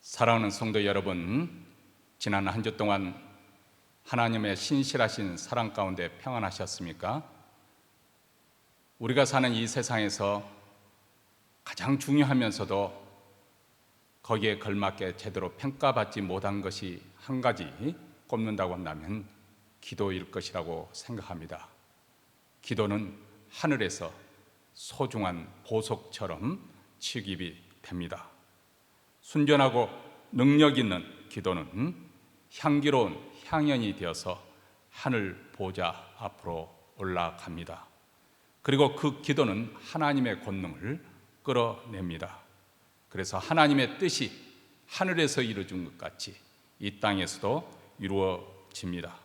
사랑하는 성도 여러분, 지난 한 주 동안 하나님의 신실하신 사랑 가운데 평안하셨습니까? 우리가 사는 이 세상에서 가장 중요하면서도 거기에 걸맞게 제대로 평가받지 못한 것이 한 가지 꼽는다고 한다면 기도일 것이라고 생각합니다. 기도는 하늘에서 소중한 보석처럼 취급이 됩니다. 순전하고 능력 있는 기도는 향기로운 향연이 되어서 하늘 보좌 앞으로 올라갑니다. 그리고 그 기도는 하나님의 권능을 끌어냅니다. 그래서 하나님의 뜻이 하늘에서 이루어진 것 같이 이 땅에서도 이루어집니다.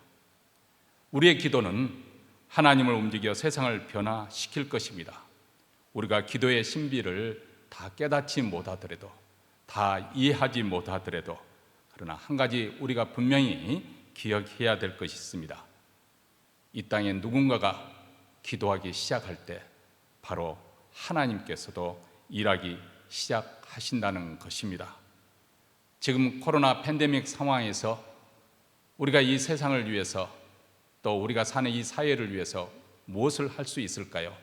우리의 기도는 하나님을 움직여 세상을 변화시킬 것입니다. 우리가 기도의 신비를 다 깨닫지 못하더라도, 다 이해하지 못하더라도, 그러나 한 가지 우리가 분명히 기억해야 될 것이 있습니다. 이 땅에 누군가가 기도하기 시작할 때 바로 하나님께서도 일하기 시작하신다는 것입니다. 지금 코로나 팬데믹 상황에서 우리가 이 세상을 위해서, 또 우리가 사는 이 사회를 위해서 무엇을 할 수 있을까요?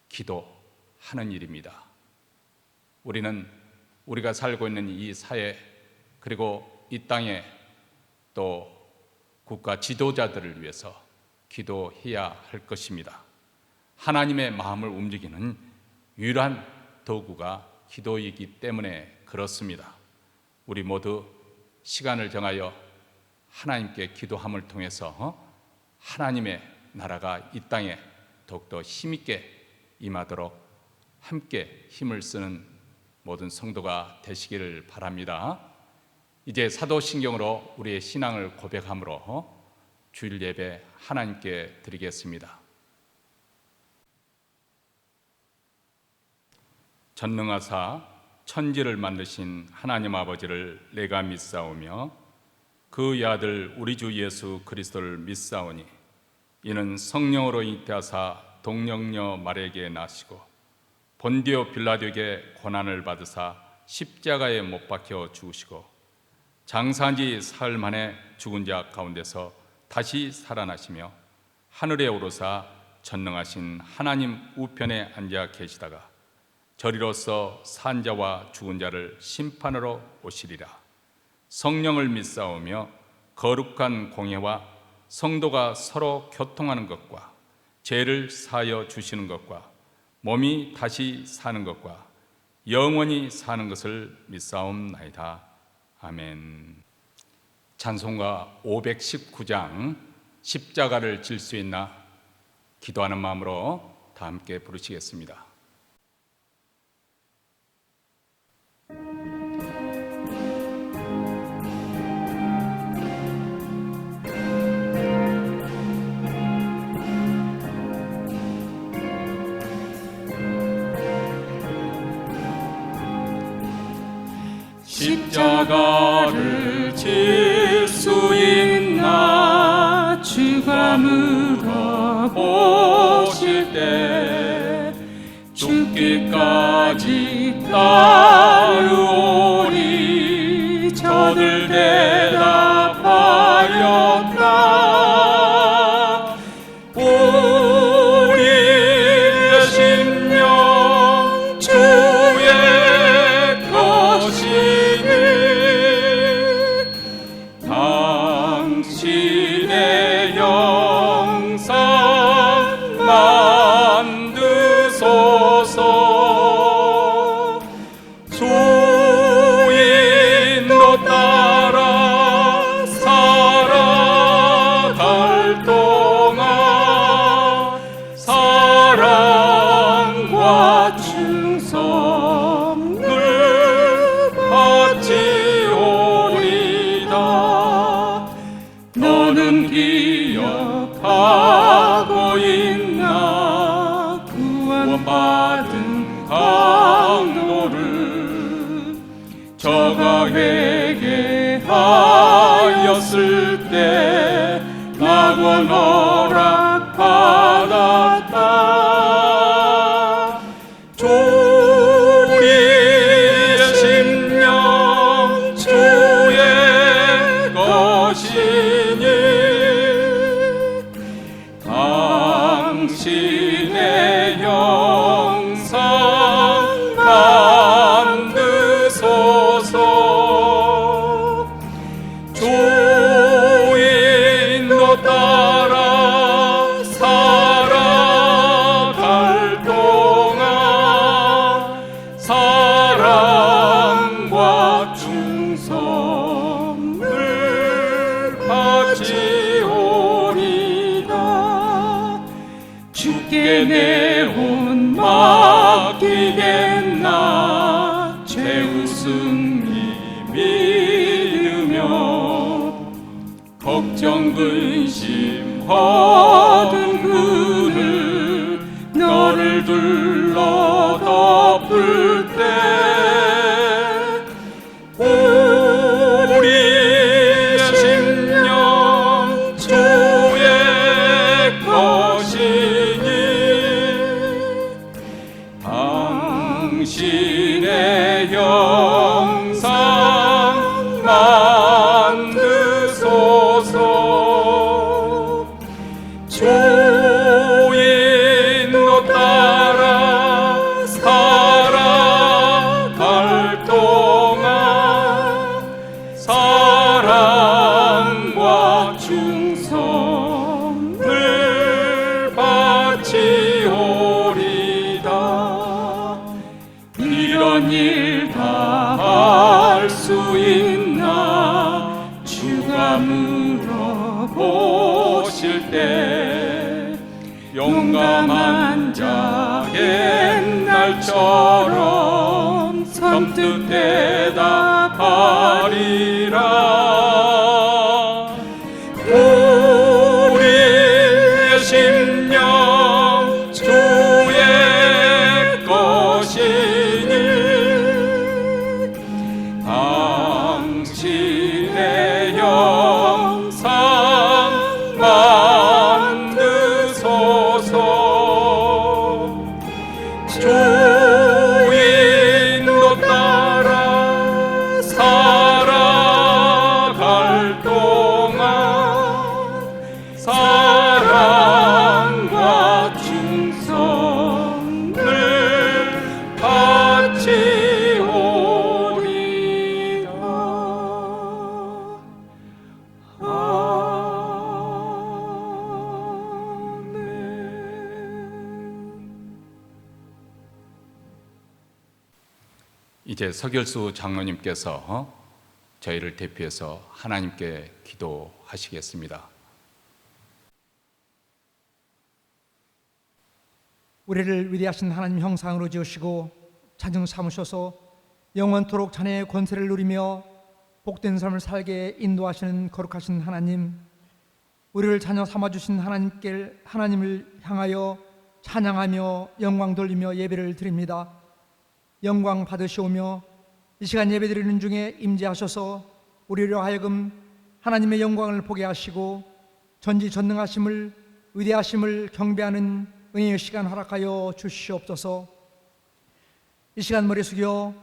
기도하는 일입니다. 우리는 우리가 살고 있는 이 사회, 그리고 이 땅에 또 국가 지도자들을 위해서 기도해야 할 것입니다. 하나님의 마음을 움직이는 유일한 도구가 기도이기 때문에 그렇습니다. 우리 모두 시간을 정하여 하나님께 기도함을 통해서 하나님의 나라가 이 땅에 더욱더 힘있게 임하도록 함께 힘을 쓰는 모든 성도가 되시기를 바랍니다. 이제 사도신경으로 우리의 신앙을 고백함으로 주일 예배 하나님께 드리겠습니다. 전능하사 천지를 만드신 하나님 아버지를 내가 믿사오며 그 아들 우리 주 예수 그리스도를 믿사오니 이는 성령으로 잉태하사 동정녀 마리아에게 나시고 본디오 빌라도에게 고난을 받으사 십자가에 못 박혀 죽으시고 장사한 지 사흘 만에 죽은 자 가운데서 다시 살아나시며 하늘에 오르사 전능하신 하나님 우편에 앉아 계시다가 저리로서 산 자와 죽은 자를 심판하러 오시리라. 성령을 믿사오며 거룩한 공예와 성도가 서로 교통하는 것과 죄를 사하여 주시는 것과 몸이 다시 사는 것과 영원히 사는 것을 믿사옵나이다. 아멘. 찬송가 519장 십자가를 질 수 있나 기도하는 마음으로 다 함께 부르시겠습니다. 십자가를 질 수 있나 주가 물어보실 때 죽기까지 따르오리 저들 대답하였다. 우리의 심령 주의 것이 당신의 영상 만드소서. 주인도 따라 살아갈 동안 사랑과 충성을 바치오리다. 너는 기억하고 있나 구원받은 강도를 저가 회개하였을 때 낙원 허락받았다. 우리의 심령 승리 믿으며 걱정 근심 허든 그늘 너를 둘러 덮을 때 우리의 심령 주의 것이니 당신의 형상 만드소서. 주인도 따라 살아갈 동안 사랑과 충성을 바치오리다. 이런 일 다 할 수 있나 주가 물어보실 때 용감한 자 옛날처럼 선뜻 대답하리라. 우리의 심령 주의 것이니 당신의 형상 만드소서. 주인도 따라 살아갈 동안 사랑과 충성을 바치오리다. 이제 서결수 장로님께서 저희를 대표해서 하나님께 기도하시겠습니다. 우리를 위대하신 하나님 형상으로 지으시고 자정 삼으셔서 영원토록 자네의 권세를 누리며 복된 삶을 살게 인도하시는 거룩하신 하나님, 우리를 자녀 삼아주신 하나님을 향하여 찬양하며 영광 돌리며 예배를 드립니다. 영광 받으시오며 이 시간 예배드리는 중에 임재하셔서 우리로 하여금 하나님의 영광을 보게 하시고 전지전능하심을 위대하심을 경배하는 은혜의 시간 허락하여 주시옵소서. 이 시간 머리 숙여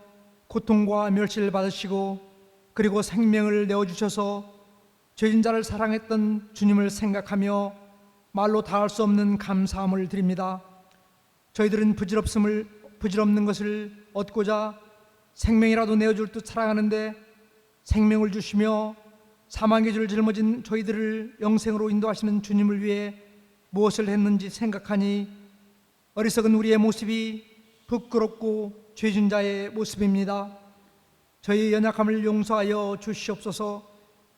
고통과 멸시를 받으시고 그리고 생명을 내어주셔서 죄진 자를 사랑했던 주님을 생각하며 말로 다할 수 없는 감사함을 드립니다. 저희들은 부질없는 것을 얻고자 생명이라도 내어줄 듯 살아가는데 생명을 주시며 사망의 줄을 짊어진 저희들을 영생으로 인도하시는 주님을 위해 무엇을 했는지 생각하니 어리석은 우리의 모습이 부끄럽고 죄진 자의 모습입니다. 저희의 연약함을 용서하여 주시옵소서.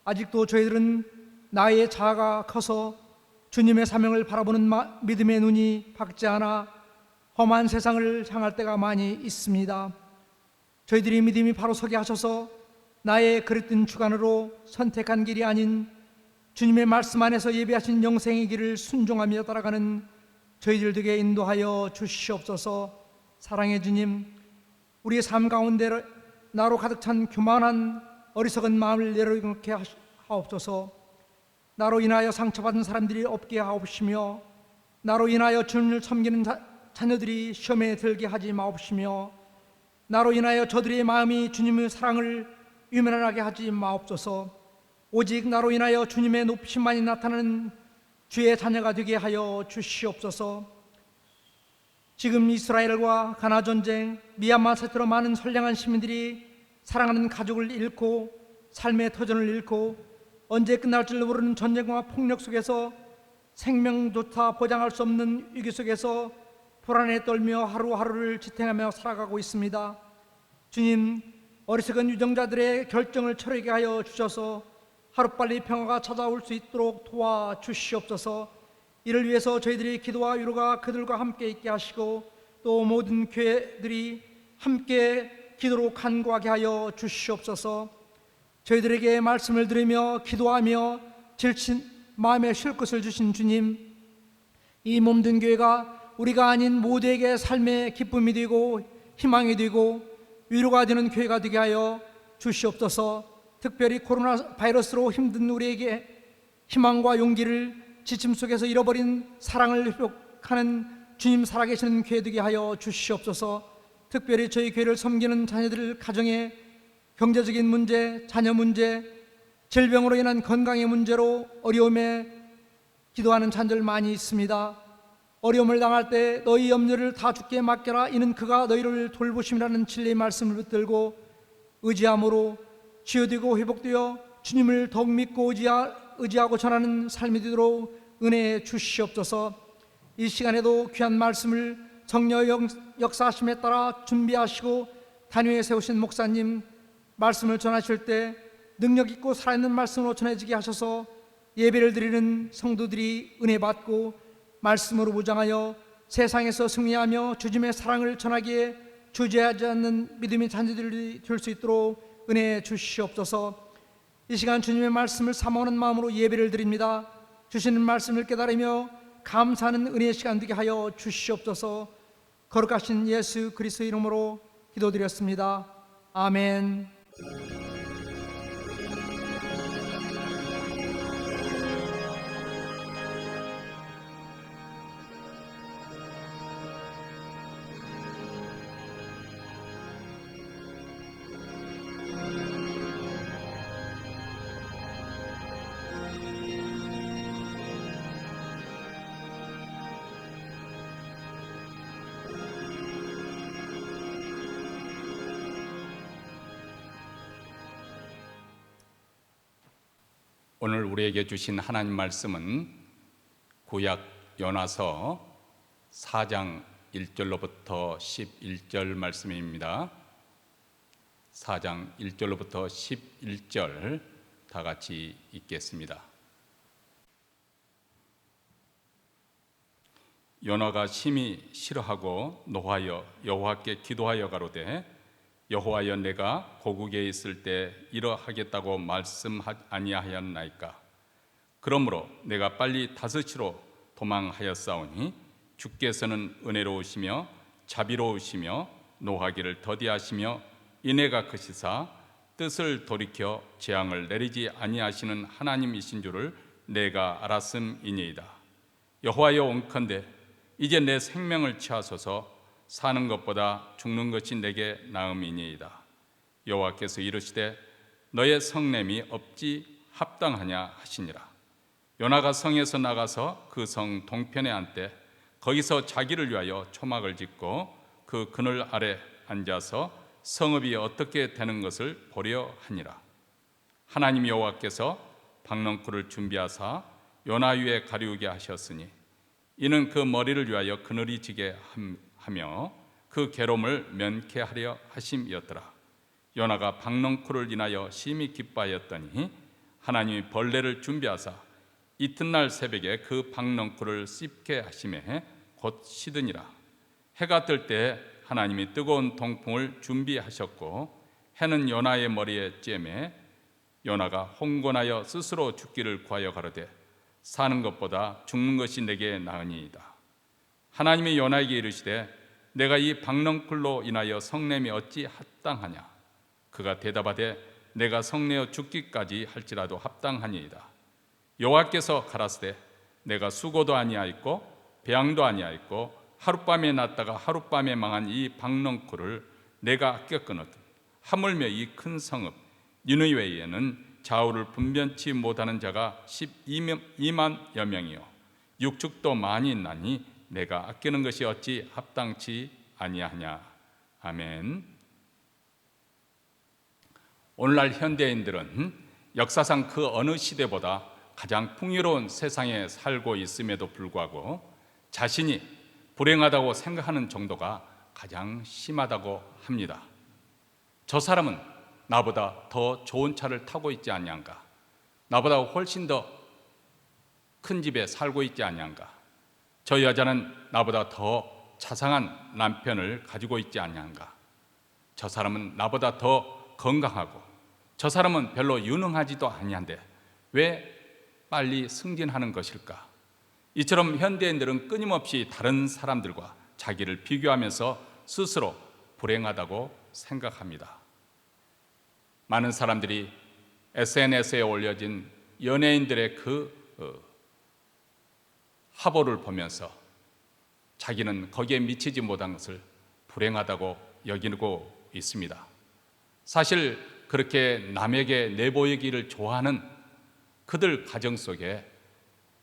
아직도 저희들은 나의 자아가 커서 주님의 사명을 바라보는 믿음의 눈이 밝지 않아 험한 세상을 향할 때가 많이 있습니다. 저희들이 믿음이 바로 서게 하셔서 나의 그릇된 주관으로 선택한 길이 아닌 주님의 말씀 안에서 예배하신 영생의 길을 순종하며 따라가는 저희들 되게 인도하여 주시옵소서. 사랑의 주님, 우리의 삶 가운데 나로 가득 찬 교만한 어리석은 마음을 내려놓게 하옵소서. 나로 인하여 상처받은 사람들이 없게 하옵시며 나로 인하여 주님을 섬기는 자녀들이 시험에 들게 하지 마옵시며 나로 인하여 저들의 마음이 주님의 사랑을 유면하게 하지 마옵소서. 오직 나로 인하여 주님의 높이심만이 나타나는 주의 자녀가 되게 하여 주시옵소서. 지금 이스라엘과 가나 전쟁, 미얀마 사태로 많은 선량한 시민들이 사랑하는 가족을 잃고 삶의 터전을 잃고 언제 끝날 줄 모르는 전쟁과 폭력 속에서 생명조차 보장할 수 없는 위기 속에서 불안에 떨며 하루하루를 지탱하며 살아가고 있습니다. 주님, 어리석은 유정자들의 결정을 철회하게 하여 주셔서 하루빨리 평화가 찾아올 수 있도록 도와주시옵소서. 이를 위해서 저희들이 기도와 위로가 그들과 함께 있게 하시고 또 모든 교회들이 함께 기도로 간구하게 하여 주시옵소서. 저희들에게 말씀을 들으며 기도하며 질친 마음에 쉴 것을 주신 주님, 이 몸든 교회가 우리가 아닌 모두에게 삶의 기쁨이 되고 희망이 되고 위로가 되는 교회가 되게 하여 주시옵소서. 특별히 코로나 바이러스로 힘든 우리에게 희망과 용기를 지침 속에서 잃어버린 사랑을 회복하는 주님 살아계시는 교회 되게 하여 주시옵소서. 특별히 저희 교회를 섬기는 자녀들 가정의 경제적인 문제, 자녀 문제, 질병으로 인한 건강의 문제로 어려움에 기도하는 자녀들 많이 있습니다. 어려움을 당할 때 너희 염려를 다 주께 맡겨라, 이는 그가 너희를 돌보심이라는 진리의 말씀을 붙들고 의지함으로 치유되고 회복되어 주님을 더욱 믿고 의지하고 전하는 삶이 되도록 은혜해 주시옵소서. 이 시간에도 귀한 말씀을 정려 역사하심에 따라 준비하시고 단위에 세우신 목사님, 말씀을 전하실 때 능력 있고 살아있는 말씀으로 전해지게 하셔서 예배를 드리는 성도들이 은혜 받고 말씀으로 무장하여 세상에서 승리하며 주님의 사랑을 전하기에 주저하지 않는 믿음의 자녀들이 될 수 있도록 은혜해 주시옵소서. 이 시간 주님의 말씀을 사모하는 마음으로 예배를 드립니다. 주시는 말씀을 깨달으며 감사하는 은혜의 시간 되게 하여 주시옵소서. 거룩하신 예수 그리스도의 이름으로 기도드렸습니다. 아멘. 오늘 우리에게 주신 하나님 말씀은 구약 요나서 4장 1절로부터 11절 말씀입니다. 4장 1절로부터 11절 다 같이 읽겠습니다. 요나가 심히 싫어하고 노하여 여호와께 기도하여 가로되 여호와여, 내가 고국에 있을 때 이러하겠다고 말씀 아니하였나이까? 그러므로 내가 빨리 다섯시로 도망하였사오니 주께서는 은혜로우시며 자비로우시며 노하기를 더디하시며 인애가 크시사 뜻을 돌이켜 재앙을 내리지 아니하시는 하나님이신 줄을 내가 알았음이니이다. 여호와여, 원컨대 이제 내 생명을 취하소서. 사는 것보다 죽는 것이 내게 나음이니이다. 여호와께서 이르시되 너의 성냄이 없지 합당하냐 하시니라. 요나가 성에서 나가서 그 성 동편에 앉되 거기서 자기를 위하여 초막을 짓고 그 그늘 아래 앉아서 성읍이 어떻게 되는 것을 보려 하니라. 하나님 여호와께서 박넝쿨을 준비하사 요나 위에 가리우게 하셨으니 이는 그 머리를 위하여 그늘이 지게 하며 그 괴로움을 면케하려 하심이었더라. 요나가 박넝쿨을 인하여 심히 기뻐하였더니 하나님이 벌레를 준비하사 이튿날 새벽에 그 박넝쿨을 씹게 하심에 곧 시드니라. 해가 뜰 때 하나님이 뜨거운 동풍을 준비하셨고 해는 요나의 머리에 쬐매 요나가 홍곤하여 스스로 죽기를 구하여 가로되 사는 것보다 죽는 것이 내게 나으니이다. 하나님이 요나에게 이르시되 내가 이 박넝쿨로 인하여 성냄이 어찌 합당하냐? 그가 대답하되 내가 성내어 죽기까지 할지라도 합당하니이다. 여호와께서 가라사대 내가 수고도 아니하였고 배양도 아니하였고 하룻밤에 났다가 하룻밤에 망한 이 박넝쿨을 내가 아껴 끊었든 하물며 이 큰 성읍 니느웨에는 좌우를 분변치 못하는 자가 12만여 명이요 육축도 많이 있나니 내가 아끼는 것이 어찌 합당치 아니하냐. 아멘. 오늘날 현대인들은 역사상 그 어느 시대보다 가장 풍요로운 세상에 살고 있음에도 불구하고 자신이 불행하다고 생각하는 정도가 가장 심하다고 합니다. 저 사람은 나보다 더 좋은 차를 타고 있지 않냐는가? 나보다 훨씬 더 큰 집에 살고 있지 않냐는가? 저 여자는 나보다 더 자상한 남편을 가지고 있지 않냐는가? 저 사람은 나보다 더 건강하고 저 사람은 별로 유능하지도 아니한데 왜 빨리 승진하는 것일까? 이처럼 현대인들은 끊임없이 다른 사람들과 자기를 비교하면서 스스로 불행하다고 생각합니다. 많은 사람들이 SNS에 올려진 연예인들의 화보를 보면서 자기는 거기에 미치지 못한 것을 불행하다고 여기고 있습니다. 사실 그렇게 남에게 내보이기를 좋아하는 그들 가정 속에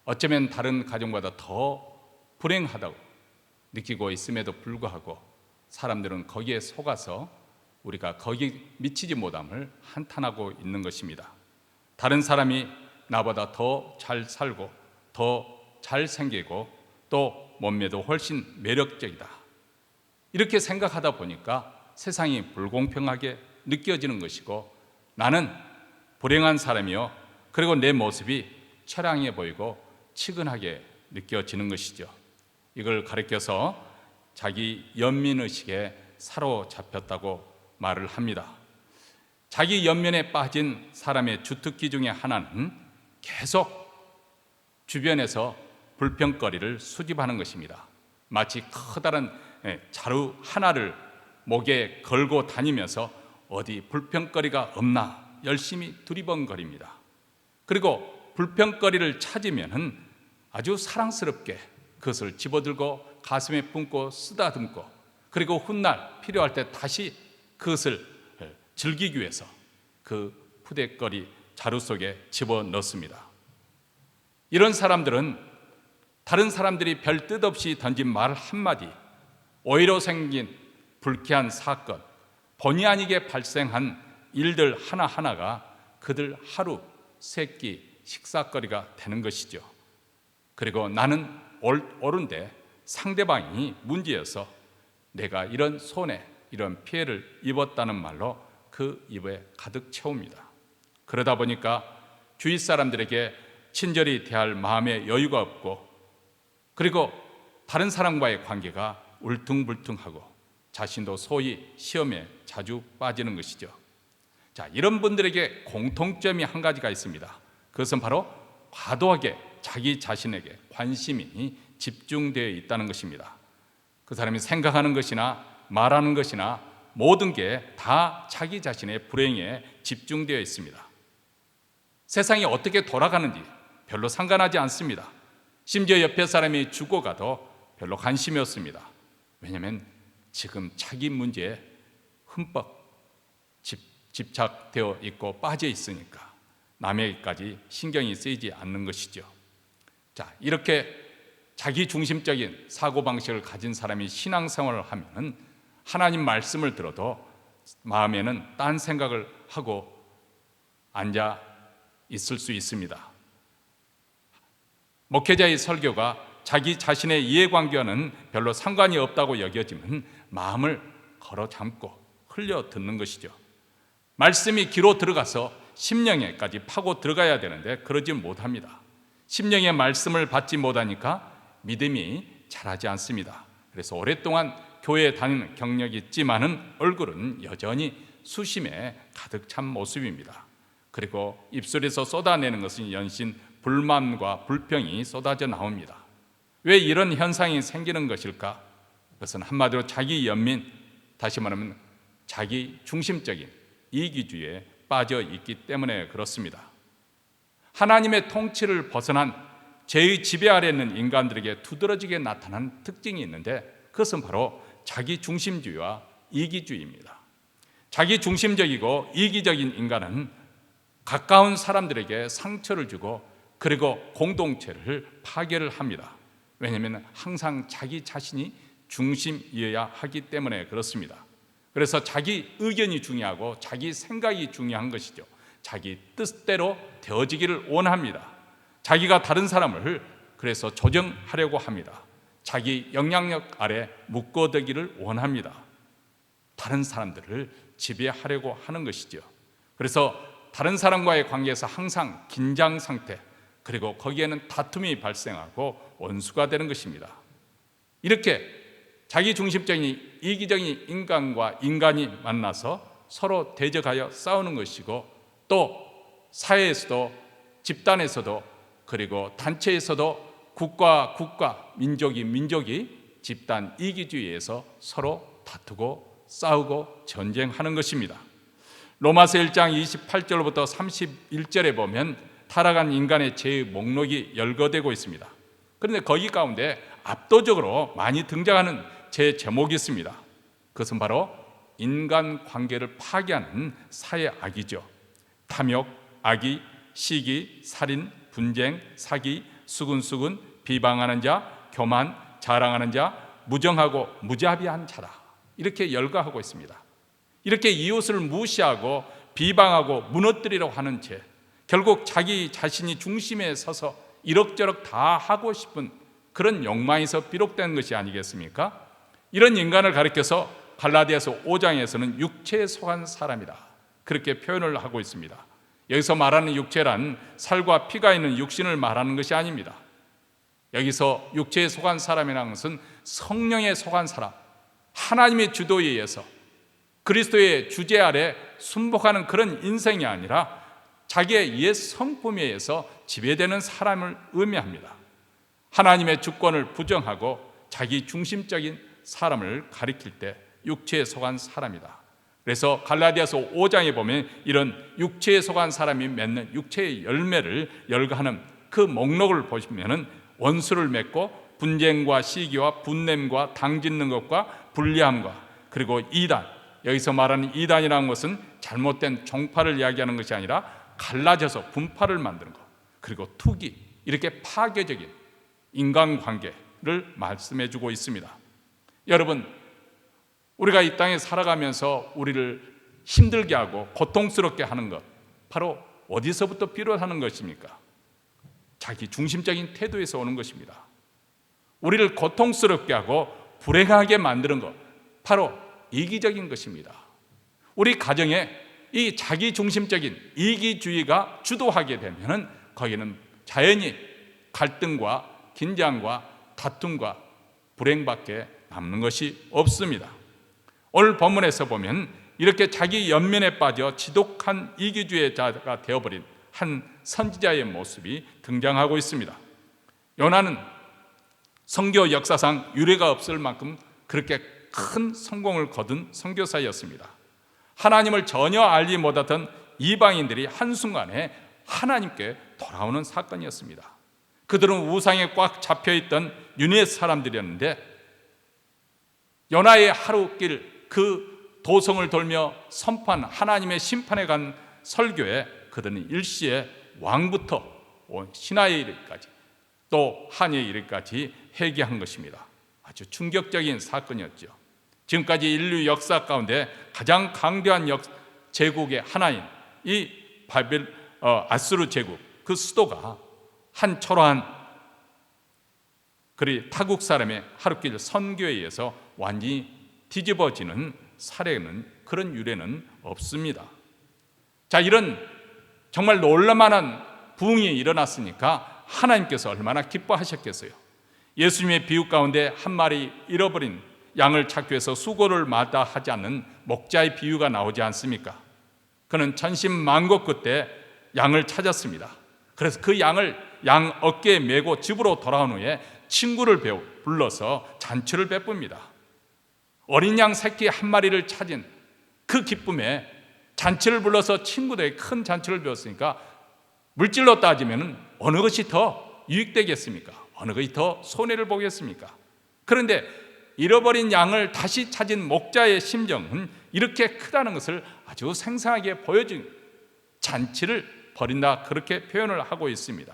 어쩌면 다른 가정보다 더 불행하다고 느끼고 있음에도 불구하고 사람들은 거기에 속아서 우리가 거기 미치지 못함을 한탄하고 있는 것입니다. 다른 사람이 나보다 더 잘 살고 더 잘생기고 또 몸매도 훨씬 매력적이다, 이렇게 생각하다 보니까 세상이 불공평하게 느껴지는 것이고 나는 불행한 사람이요, 그리고 내 모습이 처량해 보이고 치근하게 느껴지는 것이죠. 이걸 가리켜서 자기 연민의식에 사로잡혔다고 말을 합니다. 자기 연민에 빠진 사람의 주특기 중에 하나는 계속 주변에서 불평거리를 수집하는 것입니다. 마치 커다란 자루 하나를 목에 걸고 다니면서 어디 불평거리가 없나 열심히 두리번거립니다. 그리고 불평거리를 찾으면 아주 사랑스럽게 그것을 집어들고 가슴에 품고 쓰다듬고 그리고 훗날 필요할 때 다시 그것을 즐기기 위해서 그 푸대거리 자루 속에 집어넣습니다. 이런 사람들은 다른 사람들이 별 뜻 없이 던진 말 한마디, 오히려 생긴 불쾌한 사건, 본의 아니게 발생한 일들 하나하나가 그들 하루 세끼 식사거리가 되는 것이죠. 그리고 나는 옳은데 상대방이 문제여서 내가 이런 손해, 이런 피해를 입었다는 말로 그 입에 가득 채웁니다. 그러다 보니까 주위 사람들에게 친절히 대할 마음의 여유가 없고 그리고 다른 사람과의 관계가 울퉁불퉁하고 자신도 소위 시험에 자주 빠지는 것이죠. 자, 이런 분들에게 공통점이 한 가지가 있습니다. 그것은 바로 과도하게 자기 자신에게 관심이 집중되어 있다는 것입니다. 그 사람이 생각하는 것이나 말하는 것이나 모든 게 다 자기 자신의 불행에 집중되어 있습니다. 세상이 어떻게 돌아가는지 별로 상관하지 않습니다. 심지어 옆에 사람이 죽어가도 별로 관심이 없습니다. 왜냐하면 지금 자기 문제에 흠뻑 집착되어 있고 빠져 있으니까 남에게까지 신경이 쓰이지 않는 것이죠. 자, 이렇게 자기 중심적인 사고방식을 가진 사람이 신앙생활을 하면 하나님 말씀을 들어도 마음에는 딴 생각을 하고 앉아 있을 수 있습니다. 목회자의 설교가 자기 자신의 이해관계와는 별로 상관이 없다고 여겨지면 마음을 걸어 잠고 흘려 듣는 것이죠. 말씀이 귀로 들어가서 심령에까지 파고 들어가야 되는데 그러지 못합니다. 심령의 말씀을 받지 못하니까 믿음이 자라지 않습니다. 그래서 오랫동안 교회에 다니는 경력이 있지만은 얼굴은 여전히 수심에 가득 찬 모습입니다. 그리고 입술에서 쏟아내는 것은 연신 불만과 불평이 쏟아져 나옵니다. 왜 이런 현상이 생기는 것일까? 그것은 한마디로 자기 연민, 다시 말하면 자기 중심적인 이기주의에 빠져 있기 때문에 그렇습니다. 하나님의 통치를 벗어난 죄의 지배 아래 있는 인간들에게 두드러지게 나타난 특징이 있는데 그것은 바로 자기 중심주의와 이기주의입니다. 자기 중심적이고 이기적인 인간은 가까운 사람들에게 상처를 주고 그리고 공동체를 파괴를 합니다. 왜냐하면 항상 자기 자신이 중심이어야 하기 때문에 그렇습니다. 그래서 자기 의견이 중요하고 자기 생각이 중요한 것이죠. 자기 뜻대로 되어지기를 원합니다. 자기가 다른 사람을 그래서 조정하려고 합니다. 자기 영향력 아래 묶어두기를 원합니다. 다른 사람들을 지배하려고 하는 것이죠. 그래서 다른 사람과의 관계에서 항상 긴장 상태, 그리고 거기에는 다툼이 발생하고 원수가 되는 것입니다. 이렇게 자기 중심적인 이기적인 인간과 인간이 만나서 서로 대적하여 싸우는 것이고, 또 사회에서도 집단에서도 그리고 단체에서도 국가, 민족이 집단 이기주의에서 서로 다투고 싸우고 전쟁하는 것입니다. 로마서 1장 28절부터 31절에 보면 타락한 인간의 죄의 목록이 열거되고 있습니다. 그런데 거기 가운데 압도적으로 많이 등장하는 죄 제목이 있습니다. 그것은 바로 인간관계를 파괴하는 사회 악이죠. 탐욕, 악의, 시기, 살인, 분쟁, 사기, 수근수근, 비방하는 자, 교만, 자랑하는 자, 무정하고 무자비한 자라, 이렇게 열거하고 있습니다. 이렇게 이웃을 무시하고 비방하고 무너뜨리려고 하는 죄, 결국 자기 자신이 중심에 서서 이럭저럭 다 하고 싶은 그런 욕망에서 비롯된 것이 아니겠습니까? 이런 인간을 가리켜서 갈라디아서 5장에서는 육체에 속한 사람이다, 그렇게 표현을 하고 있습니다. 여기서 말하는 육체란 살과 피가 있는 육신을 말하는 것이 아닙니다. 여기서 육체에 속한 사람이라는 것은 성령에 속한 사람, 하나님의 주도에 의해서 그리스도의 주제 아래 순복하는 그런 인생이 아니라 자기의 옛 성품에 의해서 지배되는 사람을 의미합니다. 하나님의 주권을 부정하고 자기 중심적인 사람을 가리킬 때 육체에 속한 사람이다. 그래서 갈라디아서 5장에 보면 이런 육체에 속한 사람이 맺는 육체의 열매를 열거하는 그 목록을 보시면 원수를 맺고 분쟁과 시기와 분냄과 당짓는 것과 불리함과 그리고 이단, 여기서 말하는 이단이라는 것은 잘못된 종파를 이야기하는 것이 아니라 갈라져서 분파를 만드는 것, 그리고 투기, 이렇게 파괴적인 인간관계를 말씀해 주고 있습니다. 여러분, 우리가 이 땅에 살아가면서 우리를 힘들게 하고 고통스럽게 하는 것, 바로 어디서부터 비롯하는 것입니까? 자기 중심적인 태도에서 오는 것입니다. 우리를 고통스럽게 하고 불행하게 만드는 것, 바로 이기적인 것입니다. 우리 가정에 이 자기 중심적인 이기주의가 주도하게 되면 거기는 자연히 갈등과 긴장과 다툼과 불행밖에 남는 것이 없습니다. 오늘 본문에서 보면 이렇게 자기 연민에 빠져 지독한 이기주의자가 되어버린 한 선지자의 모습이 등장하고 있습니다. 요나는 선교 역사상 유례가 없을 만큼 그렇게 큰 성공을 거둔 선교사였습니다. 하나님을 전혀 알지 못하던 이방인들이 한순간에 하나님께 돌아오는 사건이었습니다. 그들은 우상에 꽉 잡혀있던 유네 사람들이었는데 요나의 하루길 그 도성을 돌며 선포한 하나님의 심판에 간 설교에 그들은 일시에 왕부터 신하에 이르기까지 또 한에 이르기까지 회개한 것입니다. 아주 충격적인 사건이었죠. 지금까지 인류 역사 가운데 가장 강대한 제국의 하나인 이 아수르 제국, 그 수도가 한 초라한 그리 타국 사람의 하루길 선교에 의해서 완전히 뒤집어지는 사례는, 그런 유례는 없습니다. 자, 이런 정말 놀랄만한 부흥이 일어났으니까 하나님께서 얼마나 기뻐하셨겠어요. 예수님의 비유 가운데 한 마리 잃어버린 양을 찾기 위해서 수고를 마다하지 않는 목자의 비유가 나오지 않습니까? 그는 천신만고 끝에 양을 찾았습니다. 그래서 그 양을 양 어깨에 메고 집으로 돌아온 후에 친구를 불러서 잔치를 베풉니다. 어린 양 새끼 한 마리를 찾은 그 기쁨에 잔치를 불러서 친구들에게 큰 잔치를 베었으니까 물질로 따지면 어느 것이 더 유익되겠습니까? 어느 것이 더 손해를 보겠습니까? 그런데 잃어버린 양을 다시 찾은 목자의 심정은 이렇게 크다는 것을 아주 생생하게 보여준 잔치를 벌인다, 그렇게 표현을 하고 있습니다.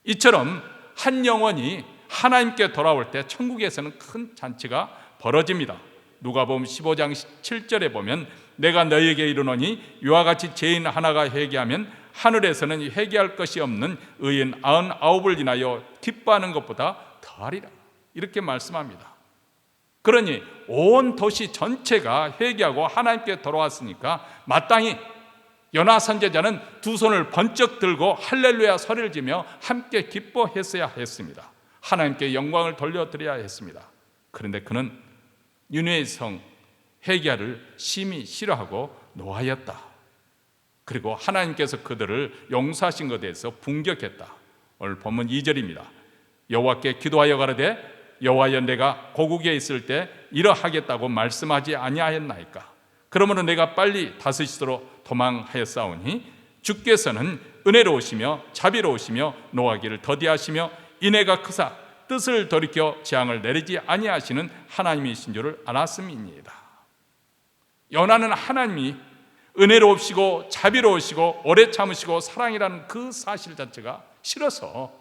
이처럼 한 영혼이 하나님께 돌아올 때 천국에서는 큰 잔치가 벌어집니다. 누가복음 15장 7절에 보면 내가 너희에게 이르노니 이와 같이 죄인 하나가 회개하면 하늘에서는 회개할 것이 없는 의인 99을 인하여 기뻐하는 것보다 더하리라, 이렇게 말씀합니다. 그러니 온 도시 전체가 회개하고 하나님께 돌아왔으니까 마땅히 요나 선지자는 두 손을 번쩍 들고 할렐루야 소리를 지며 함께 기뻐했어야 했습니다. 하나님께 영광을 돌려드려야 했습니다. 그런데 그는 니느웨 성 회개를 심히 싫어하고 노하였다. 그리고 하나님께서 그들을 용서하신 것에 대해서 분격했다. 오늘 본문 2절입니다. 여호와께 기도하여 가로되 여호와여 내가 고국에 있을 때 이러하겠다고 말씀하지 아니하였나이까. 그러므로 내가 빨리 다스시스로 도망하였사오니 주께서는 은혜로우시며 자비로우시며 노하기를 더디하시며 인애가 크사 뜻을 돌이켜 재앙을 내리지 아니하시는 하나님이신 줄을 알았음이니이다. 요나는 하나님이 은혜로우시고 자비로우시고 오래 참으시고 사랑이라는 그 사실 자체가 싫어서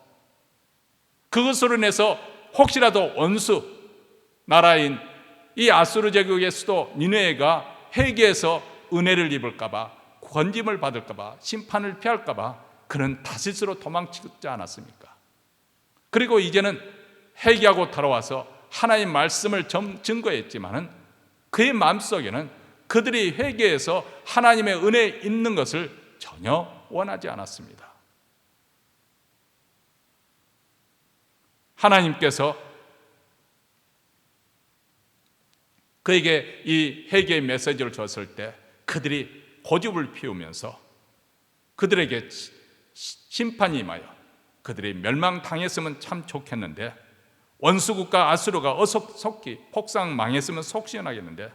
그것으로 인해서 혹시라도 원수 나라인 이 아수르 제국의 수도 니느웨가 회개해서 은혜를 입을까 봐, 건짐을 받을까 봐, 심판을 피할까 봐 그는 다시스로 도망치지 않았습니까? 그리고 이제는 회개하고 돌아와서 하나님의 말씀을 증거했지만은 그의 마음속에는 그들이 회개해서 하나님의 은혜에 있는 것을 전혀 원하지 않았습니다. 하나님께서 그에게 이 회개의 메시지를 줬을 때 그들이 고집을 피우면서 그들에게 심판이 임하여 그들이 멸망당했으면 참 좋겠는데, 원수국가 아수르가 어속속히 폭삭 망했으면 속 시원하겠는데,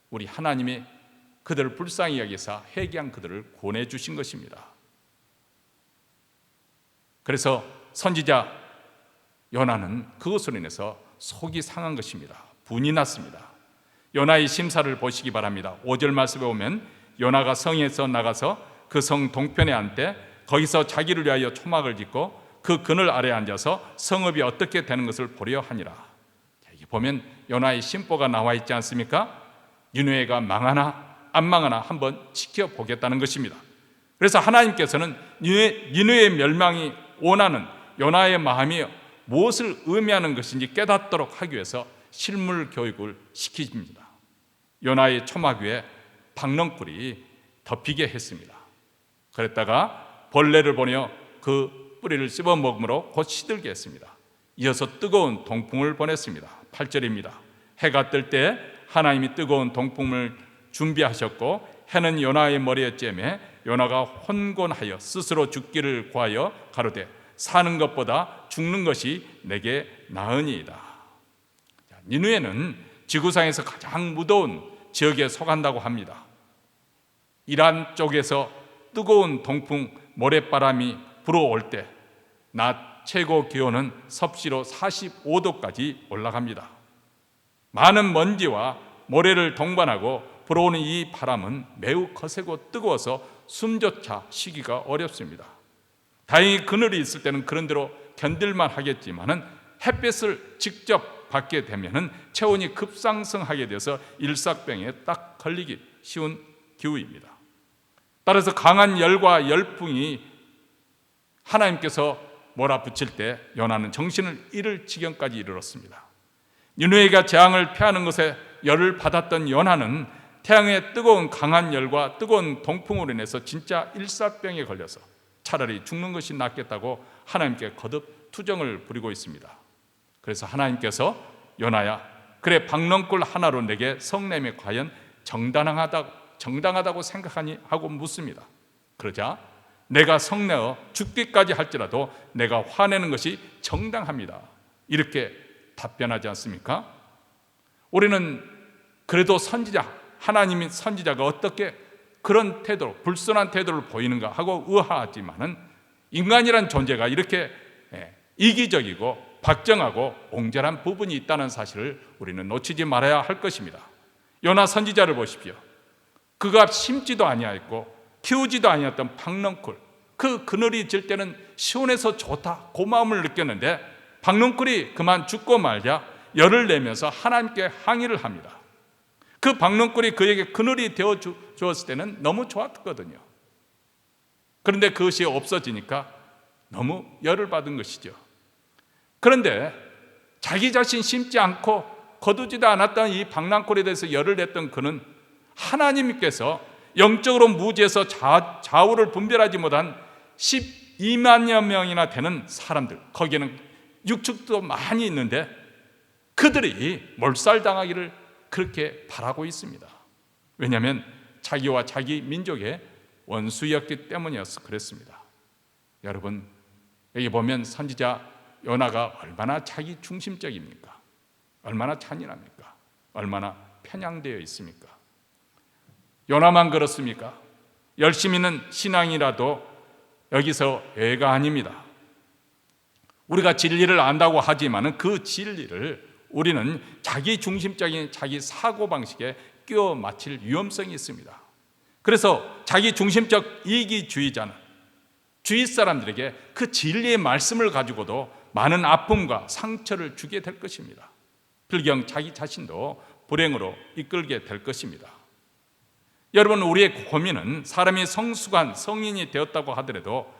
우리 하나님이 그들을 불쌍히 여기사 회개한 그들을 구원해 주신 것입니다. 그래서 선지자 요나는 그것으로 인해서 속이 상한 것입니다. 분이 났습니다. 요나의 심사를 보시기 바랍니다. 5절 말씀에 보면 요나가 성에서 나가서 그 성 동편에 앉되 거기서 자기를 위하여 초막을 짓고 그 그늘 아래에 앉아서 성읍이 어떻게 되는 것을 보려 하니라. 여기 보면 요나의 심보가 나와 있지 않습니까? 니느웨가 망하나 안 망하나 한번 지켜보겠다는 것입니다. 그래서 하나님께서는 니느웨의 멸망이 원하는 요나의 마음이 무엇을 의미하는 것인지 깨닫도록 하기 위해서 실물 교육을 시키십니다. 요나의 초막 위에 박넝쿨이 덮이게 했습니다. 그랬다가 벌레를 보내어 그 뿌리를 씹어 먹음으로 곧 시들게 했습니다. 이어서 뜨거운 동풍을 보냈습니다. 8절입니다. 해가 뜰 때 하나님이 뜨거운 동풍을 준비하셨고 해는 요나의 머리에 쬐매 요나가 혼곤하여 스스로 죽기를 구하여 가로되 사는 것보다 죽는 것이 내게 나으니이다. 니느웨는 지구상에서 가장 무더운 지역에 속한다고 합니다. 이란 쪽에서 뜨거운 동풍 모래바람이 불어올 때 낮 최고 기온은 섭씨로 45도까지 올라갑니다. 많은 먼지와 모래를 동반하고 불어오는 이 바람은 매우 거세고 뜨거워서 숨조차 쉬기가 어렵습니다. 다행히 그늘이 있을 때는 그런 대로 견딜만 하겠지만은 햇빛을 직접 받게 되면은 체온이 급상승하게 돼서 일사병에 딱 걸리기 쉬운 기후입니다. 따라서 강한 열과 열풍이 하나님께서 몰아붙일 때 요나는 정신을 잃을 지경까지 이르렀습니다. 니느웨가 재앙을 피하는 것에 열을 받았던 요나는 태양의 뜨거운 강한 열과 뜨거운 동풍으로 인해서 진짜 일사병에 걸려서 차라리 죽는 것이 낫겠다고 하나님께 거듭 투정을 부리고 있습니다. 그래서 하나님께서 요나야, 그래 박넝쿨 하나로 내게 성냄이 과연 정당하다고 생각하니? 하고 묻습니다. 그러자 내가 성내어 죽기까지 할지라도 내가 화내는 것이 정당합니다, 이렇게 답변하지 않습니까? 우리는 그래도 하나님의 선지자가 어떻게 그런 태도로, 불순한 태도를 보이는가 하고 의아하지만은 인간이란 존재가 이렇게 이기적이고 박정하고 옹졸한 부분이 있다는 사실을 우리는 놓치지 말아야 할 것입니다. 요나 선지자를 보십시오. 그가 심지도 아니하였고 키우지도 아니었던 박넝쿨, 그 그늘이 질 때는 시원해서 좋다, 고마움을 느꼈는데 박넝쿨이 그만 죽고 말자 열을 내면서 하나님께 항의를 합니다. 그 박넝쿨이 그에게 그늘이 되어 주었을 때는 너무 좋았거든요. 그런데 그것이 없어지니까 너무 열을 받은 것이죠. 그런데 자기 자신 심지 않고 거두지도 않았던 이 박넝쿨에 대해서 열을 냈던 그는 하나님께서 영적으로 무지에서 좌우를 분별하지 못한 12만여 명이나 되는 사람들, 거기에는 육축도 많이 있는데 그들이 몰살당하기를 그렇게 바라고 있습니다. 왜냐하면 자기와 자기 민족의 원수였기 때문이어서 그랬습니다. 여러분, 여기 보면 선지자 요나가 얼마나 자기 중심적입니까? 얼마나 잔인합니까? 얼마나 편향되어 있습니까? 요나만 그렇습니까? 열심히는 신앙이라도 여기서 애가 아닙니다. 우리가 진리를 안다고 하지만 그 진리를 우리는 자기 중심적인 자기 사고방식에 끼워 맞힐 위험성이 있습니다. 그래서 자기 중심적 이기주의자는 주위 사람들에게 그 진리의 말씀을 가지고도 많은 아픔과 상처를 주게 될 것입니다. 불경 자기 자신도 불행으로 이끌게 될 것입니다. 여러분, 우리의 고민은 사람이 성숙한 성인이 되었다고 하더라도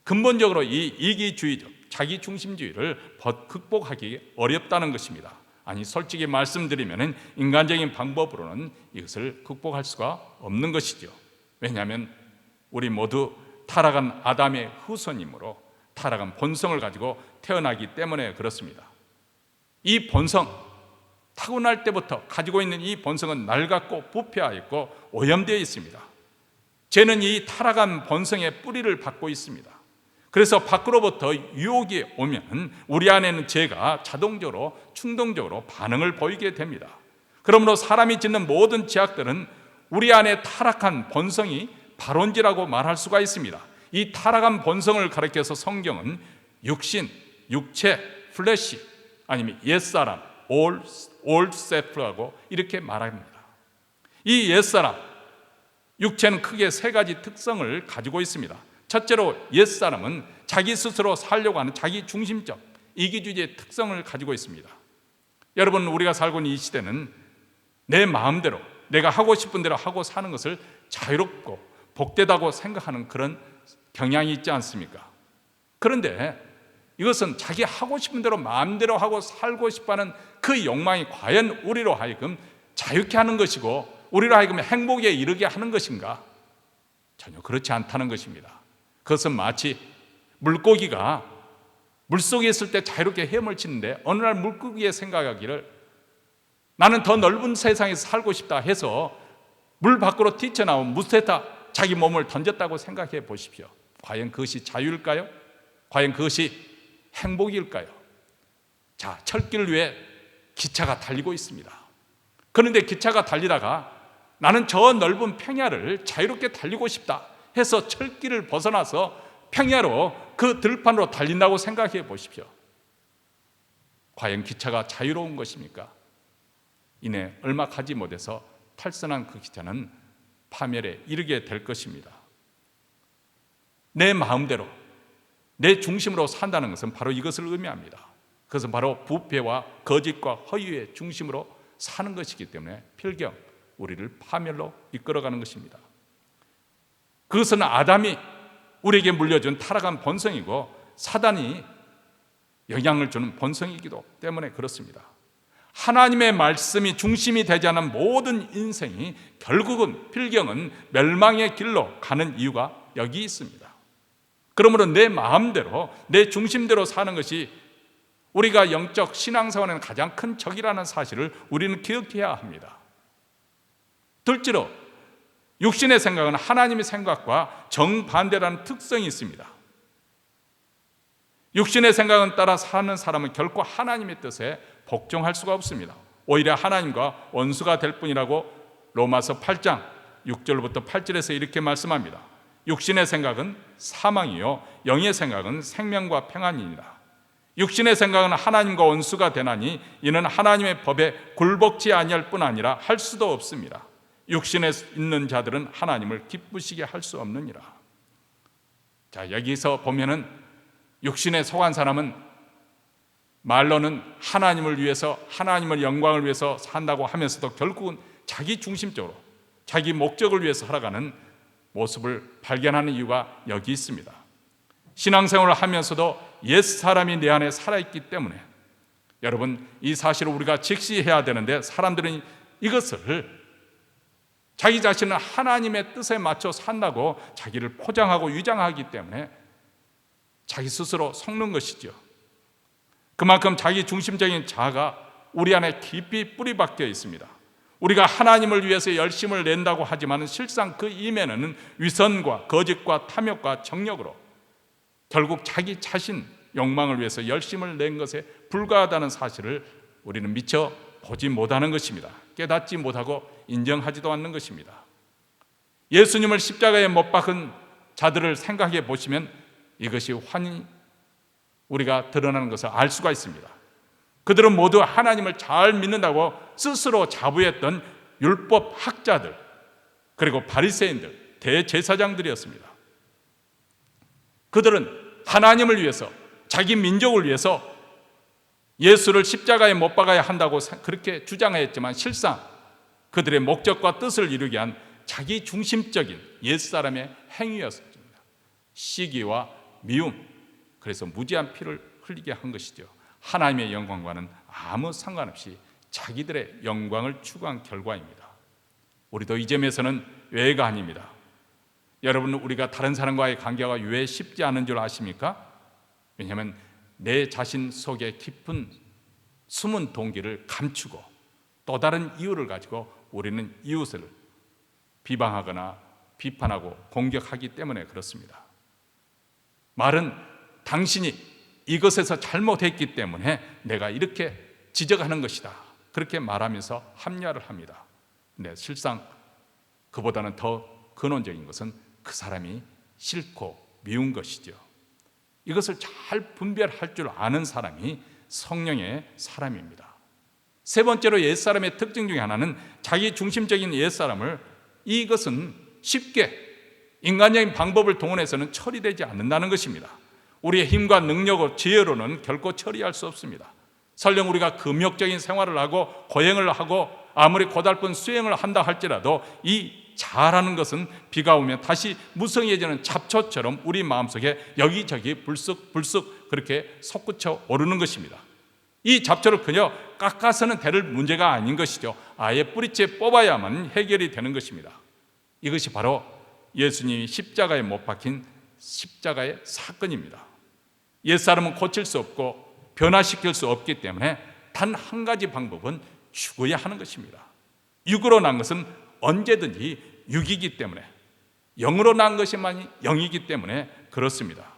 근본적으로 이 이기주의적 자기 중심주의를 극복하기 어렵다는 것입니다. 아니, 솔직히 말씀드리면 인간적인 방법으로는 이것을 극복할 수가 없는 것이죠. 왜냐하면 우리 모두 타락한 아담의 후손이므로 타락한 본성을 가지고 태어나기 때문에 그렇습니다. 이 본성, 타고날 때부터 가지고 있는 이 본성은 낡았고 부패하였고 오염되어 있습니다. 죄는 이 타락한 본성의 뿌리를 받고 있습니다. 그래서 밖으로부터 유혹이 오면 우리 안에는 죄가 자동적으로 충동적으로 반응을 보이게 됩니다. 그러므로 사람이 짓는 모든 죄악들은 우리 안에 타락한 본성이 발원지라고 말할 수가 있습니다. 이 타락한 본성을 가리켜서 성경은 육신, 육체, 플래시 아니면 옛사람, old self라고 이렇게 말합니다. 이 옛사람, 육체는 크게 세 가지 특성을 가지고 있습니다. 첫째로 옛사람은 자기 스스로 살려고 하는 자기 중심적 이기주의의 특성을 가지고 있습니다. 여러분, 우리가 살고 있는 이 시대는 내 마음대로 내가 하고 싶은 대로 하고 사는 것을 자유롭고 복되다고 생각하는 그런 경향이 있지 않습니까? 그런데 이것은 자기 하고 싶은 대로 마음대로 하고 살고 싶어하는 그 욕망이 과연 우리로 하여금 자유케 하는 것이고 우리로 하여금 행복에 이르게 하는 것인가? 전혀 그렇지 않다는 것입니다. 그것은 마치 물고기가 물속에 있을 때 자유롭게 헤엄을 치는데 어느 날 물고기의 생각하기를 나는 더 넓은 세상에서 살고 싶다 해서 물 밖으로 뛰쳐나온 물에다 자기 몸을 던졌다고 생각해 보십시오. 과연 그것이 자유일까요? 과연 그것이 행복일까요? 자, 철길을 위해 기차가 달리고 있습니다. 그런데 기차가 달리다가 나는 저 넓은 평야를 자유롭게 달리고 싶다 해서 철길을 벗어나서 평야로 그 들판으로 달린다고 생각해 보십시오. 과연 기차가 자유로운 것입니까? 이내 얼마 가지 못해서 탈선한 그 기차는 파멸에 이르게 될 것입니다. 내 마음대로 내 중심으로 산다는 것은 바로 이것을 의미합니다. 그것은 바로 부패와 거짓과 허위의 중심으로 사는 것이기 때문에 필경 우리를 파멸로 이끌어가는 것입니다. 그것은 아담이 우리에게 물려준 타락한 본성이고 사단이 영향을 주는 본성이기도 때문에 그렇습니다. 하나님의 말씀이 중심이 되지 않은 모든 인생이 결국은 필경은 멸망의 길로 가는 이유가 여기 있습니다. 그러므로 내 마음대로 내 중심대로 사는 것이 우리가 영적 신앙생활에는 가장 큰 적이라는 사실을 우리는 기억해야 합니다. 둘째로 육신의 생각은 하나님의 생각과 정반대라는 특성이 있습니다. 육신의 생각은 따라 사는 사람은 결코 하나님의 뜻에 복종할 수가 없습니다. 오히려 하나님과 원수가 될 뿐이라고 로마서 8장 6절부터 8절에서 이렇게 말씀합니다. 육신의 생각은 사망이요 영의 생각은 생명과 평안이니라. 육신의 생각은 하나님과 원수가 되나니 이는 하나님의 법에 굴복지 아니할 뿐 아니라 할 수도 없습니다. 육신에 있는 자들은 하나님을 기쁘시게 할 수 없느니라. 자, 여기서 보면은 육신에 속한 사람은 말로는 하나님을 위해서 하나님의 영광을 위해서 산다고 하면서도 결국은 자기 중심적으로 자기 목적을 위해서 살아가는 모습을 발견하는 이유가 여기 있습니다. 신앙생활을 하면서도 옛사람이 내 안에 살아있기 때문에 여러분, 이 사실을 우리가 직시해야 되는데 사람들은 이것을 자기 자신은 하나님의 뜻에 맞춰 산다고 자기를 포장하고 위장하기 때문에 자기 스스로 속는 것이죠. 그만큼 자기 중심적인 자아가 우리 안에 깊이 뿌리박혀 있습니다. 우리가 하나님을 위해서 열심을 낸다고 하지만 실상 그 이면에는 위선과 거짓과 탐욕과 정력으로 결국 자기 자신 욕망을 위해서 열심을 낸 것에 불과하다는 사실을 우리는 미처 보지 못하는 것입니다. 깨닫지 못하고 인정하지도 않는 것입니다. 예수님을 십자가에 못 박은 자들을 생각해 보시면 이것이 환히 우리가 드러나는 것을 알 수가 있습니다. 그들은 모두 하나님을 잘 믿는다고 스스로 자부했던 율법 학자들, 그리고 바리새인들, 대제사장들이었습니다. 그들은 하나님을 위해서, 자기 민족을 위해서 예수를 십자가에 못 박아야 한다고 그렇게 주장했지만 실상 그들의 목적과 뜻을 이루게 한 자기 중심적인 옛사람의 행위였습니다. 시기와 미움, 그래서 무지한 피를 흘리게 한 것이죠. 하나님의 영광과는 아무 상관없이 자기들의 영광을 추구한 결과입니다. 우리도 이 점에서는 예외가 아닙니다. 여러분, 우리가 다른 사람과의 관계가 왜 쉽지 않은 줄 아십니까? 왜냐하면 내 자신 속에 깊은 숨은 동기를 감추고 또 다른 이유를 가지고 우리는 이웃을 비방하거나 비판하고 공격하기 때문에 그렇습니다. 말은 당신이 이것에서 잘못했기 때문에 내가 이렇게 지적하는 것이다, 그렇게 말하면서 합리화를 합니다. 근데 실상 그보다는 더 근원적인 것은 그 사람이 싫고 미운 것이죠. 이것을 잘 분별할 줄 아는 사람이 성령의 사람입니다. 세 번째로 옛사람의 특징 중에 하나는 자기 중심적인 옛사람을, 이것은 쉽게 인간적인 방법을 동원해서는 처리되지 않는다는 것입니다. 우리의 힘과 능력과 지혜로는 결코 처리할 수 없습니다. 설령 우리가 금욕적인 생활을 하고 고행을 하고 아무리 고달픈 수행을 한다 할지라도 이 잘하는 것은 비가 오면 다시 무성해지는 잡초처럼 우리 마음속에 여기저기 불쑥불쑥 그렇게 솟구쳐 오르는 것입니다. 이 잡초를 그저 깎아서는 될 문제가 아닌 것이죠. 아예 뿌리째 뽑아야만 해결이 되는 것입니다. 이것이 바로 예수님이 십자가에 못 박힌 십자가의 사건입니다. 옛사람은 고칠 수 없고 변화시킬 수 없기 때문에 단 한 가지 방법은 죽어야 하는 것입니다. 육으로 난 것은 언제든지 육이기 때문에, 영으로 난 것이만이 영이기 때문에 그렇습니다.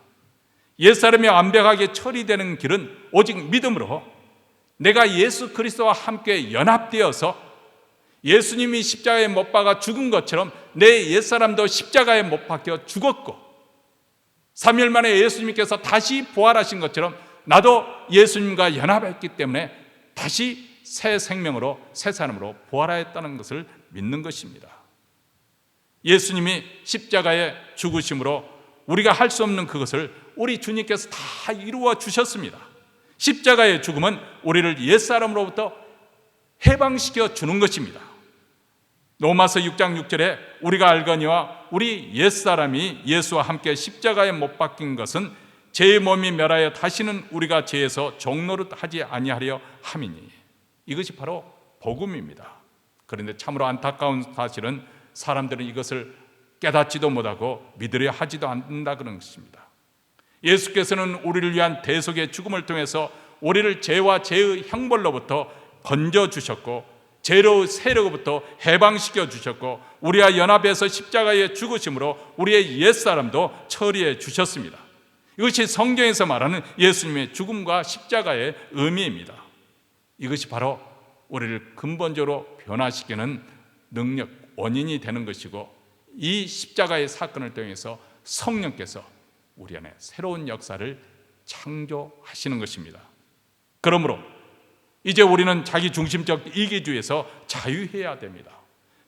옛사람이 완벽하게 처리되는 길은 오직 믿음으로 내가 예수 그리스도와 함께 연합되어서 예수님이 십자가에 못 박아 죽은 것처럼 내 옛사람도 십자가에 못 박혀 죽었고 3일 만에 예수님께서 다시 부활하신 것처럼 나도 예수님과 연합했기 때문에 다시 새 생명으로, 새 사람으로 부활하였다는 것을 믿는 것입니다. 예수님이 십자가에 죽으심으로 우리가 할 수 없는 그것을 우리 주님께서 다 이루어 주셨습니다. 십자가의 죽음은 우리를 옛사람으로부터 해방시켜 주는 것입니다. 로마서 6장 6절에 우리가 알거니와 우리 옛사람이 예수와 함께 십자가에 못 박힌 것은 제 몸이 멸하여 다시는 우리가 죄에서 종노릇 하지 아니하려 함이니, 이것이 바로 복음입니다. 그런데 참으로 안타까운 사실은 사람들은 이것을 깨닫지도 못하고 믿으려 하지도 않는다 그런 것입니다. 예수께서는 우리를 위한 대속의 죽음을 통해서 우리를 죄와 죄의 형벌로부터 건져주셨고 죄로의 세력으로부터 해방시켜 주셨고 우리와 연합해서 십자가에 죽으심으로 우리의 옛사람도 처리해 주셨습니다. 이것이 성경에서 말하는 예수님의 죽음과 십자가의 의미입니다. 이것이 바로 우리를 근본적으로 변화시키는 능력, 원인이 되는 것이고 이 십자가의 사건을 통해서 성령께서 우리 안에 새로운 역사를 창조하시는 것입니다. 그러므로 이제 우리는 자기 중심적 이기주의에서 자유해야 됩니다.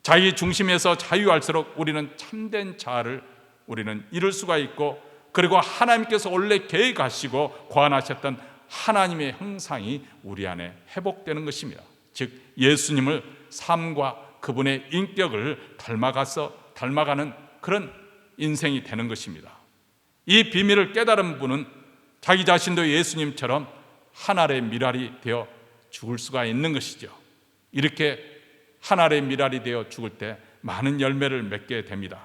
자기 중심에서 자유할수록 우리는 참된 자아를 우리는 이룰 수가 있고, 그리고 하나님께서 원래 계획하시고 고안하셨던 하나님의 형상이 우리 안에 회복되는 것입니다. 즉 예수님을 삶과 그분의 인격을 닮아가는 그런 인생이 되는 것입니다. 이 비밀을 깨달은 분은 자기 자신도 예수님처럼 한 알의 밀알이 되어 죽을 수가 있는 것이죠. 이렇게 한 알의 밀알이 되어 죽을 때 많은 열매를 맺게 됩니다.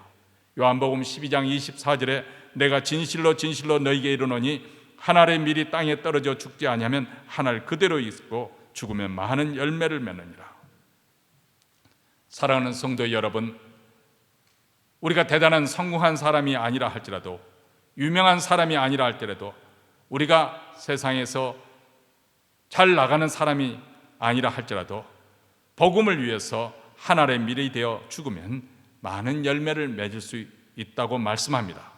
요한복음 12장 24절에 내가 진실로 진실로 너희에게 이르노니 한 알의 밀이 땅에 떨어져 죽지 아니하면 한 알 그대로 있고 죽으면 많은 열매를 맺느니라. 사랑하는 성도 여러분, 우리가 대단한 성공한 사람이 아니라 할지라도, 유명한 사람이 아니라 할지라도, 우리가 세상에서 잘 나가는 사람이 아니라 할지라도 복음을 위해서 하나의 미래이 되어 죽으면 많은 열매를 맺을 수 있다고 말씀합니다.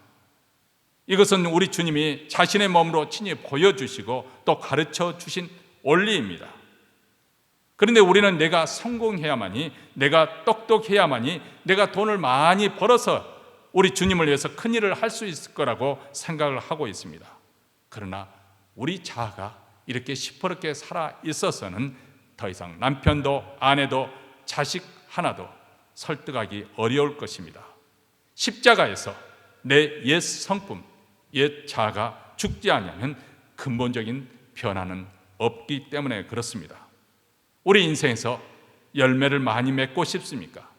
이것은 우리 주님이 자신의 몸으로 친히 보여주시고 또 가르쳐 주신 원리입니다. 그런데 우리는 내가 성공해야만이, 내가 똑똑해야만이, 내가 돈을 많이 벌어서 우리 주님을 위해서 큰 일을 할 수 있을 거라고 생각을 하고 있습니다. 그러나 우리 자아가 이렇게 시퍼렇게 살아 있어서는 더 이상 남편도 아내도 자식 하나도 설득하기 어려울 것입니다. 십자가에서 내 옛 성품, 옛 자아가 죽지 않으면 근본적인 변화는 없기 때문에 그렇습니다. 우리 인생에서 열매를 많이 맺고 싶습니까?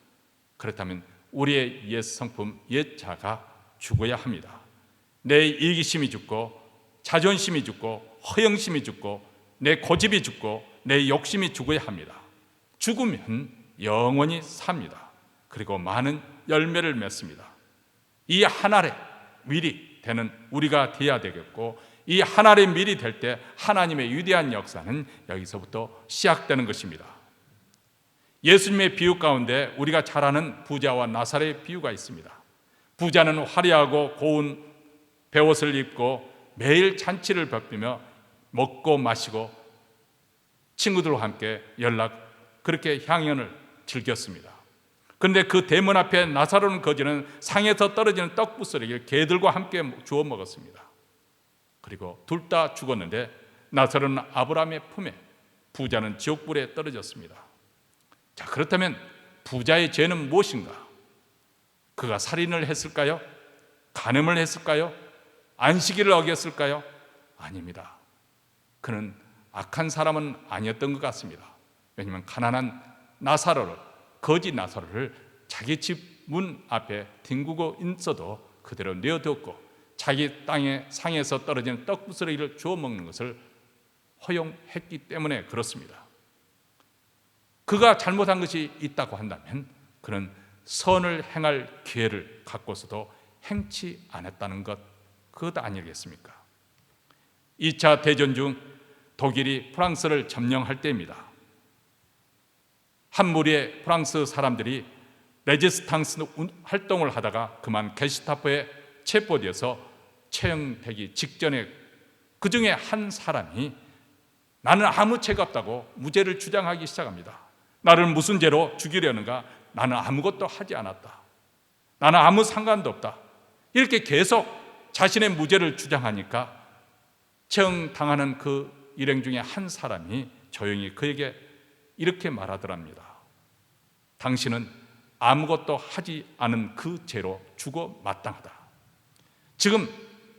그렇다면 우리의 옛 성품, 옛 자아가 죽어야 합니다. 내 이기심이 죽고, 자존심이 죽고, 허영심이 죽고, 내 고집이 죽고, 내 욕심이 죽어야 합니다. 죽으면 영원히 삽니다. 그리고 많은 열매를 맺습니다. 이 하나의 밀이 되는 우리가 되어야 되겠고, 이 하나의 밀이 될 때 하나님의 위대한 역사는 여기서부터 시작되는 것입니다. 예수님의 비유 가운데 우리가 잘 아는 부자와 나사렛의 비유가 있습니다. 부자는 화려하고 고운 베옷을 입고 매일 잔치를 베풀며 먹고 마시고 친구들과 함께 그렇게 향연을 즐겼습니다. 그런데 그 대문 앞에 나사로는 거지는 상에서 떨어지는 떡부스러기를 개들과 함께 주워 먹었습니다. 그리고 둘 다 죽었는데 나사로는 아브라함의 품에, 부자는 지옥불에 떨어졌습니다. 자, 그렇다면 부자의 죄는 무엇인가? 그가 살인을 했을까요? 간음을 했을까요? 안식일을 어겼을까요? 아닙니다. 그는 악한 사람은 아니었던 것 같습니다. 왜냐하면 가난한 나사로를, 거지 나사로를 자기 집 문 앞에 뒹구고 있어도 그대로 내어두었고 자기 땅의 상에서 떨어지는 떡부스러기를 주워 먹는 것을 허용했기 때문에 그렇습니다. 그가 잘못한 것이 있다고 한다면 그는 선을 행할 기회를 갖고서도 행치 않았다는 것, 그것 아니겠습니까? 2차 대전 중 독일이 프랑스를 점령할 때입니다. 한 무리의 프랑스 사람들이 레지스탕스 활동을 하다가 그만 게슈타포에 체포되어서 처형되기 직전에 그 중에 한 사람이 나는 아무 죄가 없다고 무죄를 주장하기 시작합니다. 나를 무슨 죄로 죽이려는가? 나는 아무것도 하지 않았다. 나는 아무 상관도 없다. 이렇게 계속 자신의 무죄를 주장하니까 처형당하는 그 일행 중에 한 사람이 조용히 그에게 이렇게 말하더랍니다. 당신은 아무것도 하지 않은 그 죄로 죽어 마땅하다. 지금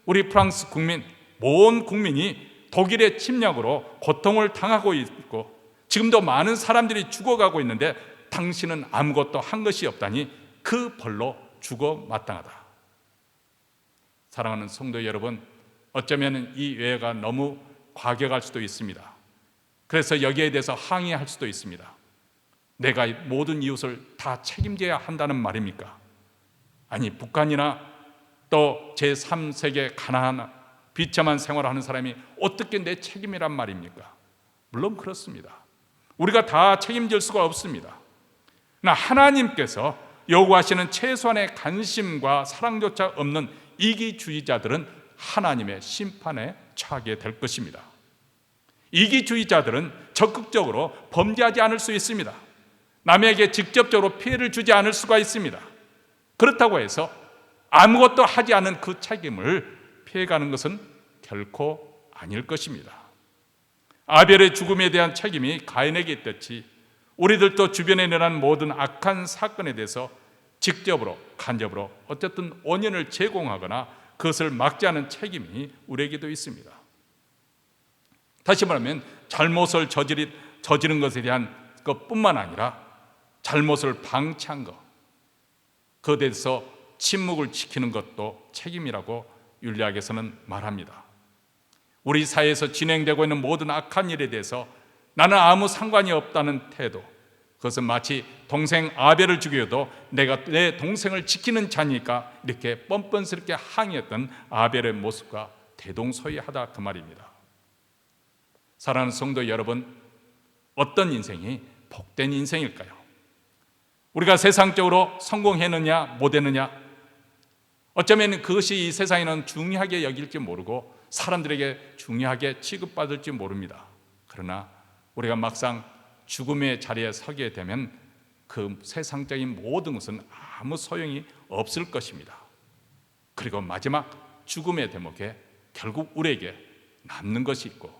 우리 프랑스 국민, 모든 국민이 독일의 침략으로 고통을 당하고 있고 지금도 많은 사람들이 죽어가고 있는데 당신은 아무것도 한 것이 없다니 그 벌로 죽어 마땅하다. 사랑하는 성도 여러분, 어쩌면 이 예가 너무 과격할 수도 있습니다. 그래서 여기에 대해서 항의할 수도 있습니다. 내가 모든 이웃을 다 책임져야 한다는 말입니까? 아니, 북한이나 또 제3세계 가난한 비참한 생활을 하는 사람이 어떻게 내 책임이란 말입니까? 물론 그렇습니다. 우리가 다 책임질 수가 없습니다. 그러나 하나님께서 요구하시는 최소한의 관심과 사랑조차 없는 이기주의자들은 하나님의 심판에 처하게 될 것입니다. 이기주의자들은 적극적으로 범죄하지 않을 수 있습니다. 남에게 직접적으로 피해를 주지 않을 수가 있습니다. 그렇다고 해서 아무것도 하지 않은 그 책임을 피해가는 것은 결코 아닐 것입니다. 아벨의 죽음에 대한 책임이 가인에게 있듯이 우리들도 주변에 일어난 모든 악한 사건에 대해서 직접으로 간접으로 어쨌든 원인을 제공하거나 그것을 막지 않은 책임이 우리에게도 있습니다. 다시 말하면 잘못을 저지른 것에 대한 것뿐만 아니라 잘못을 방치한 것, 그에 대해서 침묵을 지키는 것도 책임이라고 율리학에서는 말합니다. 우리 사회에서 진행되고 있는 모든 악한 일에 대해서 나는 아무 상관이 없다는 태도, 그것은 마치 동생 아벨을 죽여도 내가 내 동생을 지키는 자니까 이렇게 뻔뻔스럽게 항의했던 아벨의 모습과 대동소이하다 그 말입니다. 사랑하는 성도 여러분, 어떤 인생이 복된 인생일까요? 우리가 세상적으로 성공했느냐 못했느냐, 어쩌면 그것이 이 세상에는 중요하게 여길지 모르고 사람들에게 중요하게 취급받을지 모릅니다. 그러나 우리가 막상 죽음의 자리에 서게 되면 그 세상적인 모든 것은 아무 소용이 없을 것입니다. 그리고 마지막 죽음의 대목에 결국 우리에게 남는 것이 있고,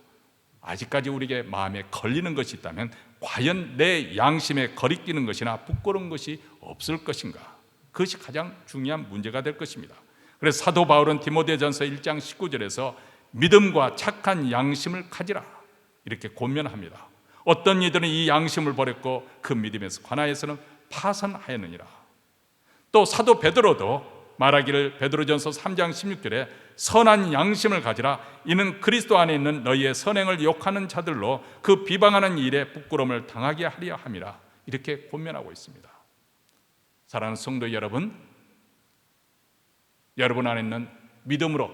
아직까지 우리에게 마음에 걸리는 것이 있다면 과연 내 양심에 거리끼는 것이나 부끄러운 것이 없을 것인가? 그것이 가장 중요한 문제가 될 것입니다. 그래서 사도 바울은 디모데전서 1장 19절에서 믿음과 착한 양심을 가지라 이렇게 권면합니다. 어떤 이들은 이 양심을 버렸고 그 믿음에서 관하여서는 파산하였느니라. 또 사도 베드로도 말하기를 베드로전서 3장 16절에 선한 양심을 가지라. 이는 그리스도 안에 있는 너희의 선행을 욕하는 자들로 그 비방하는 일에 부끄러움을 당하게 하려 함이라. 이렇게 권면하고 있습니다. 사랑하는 성도 여러분, 여러분 안에 있는 믿음으로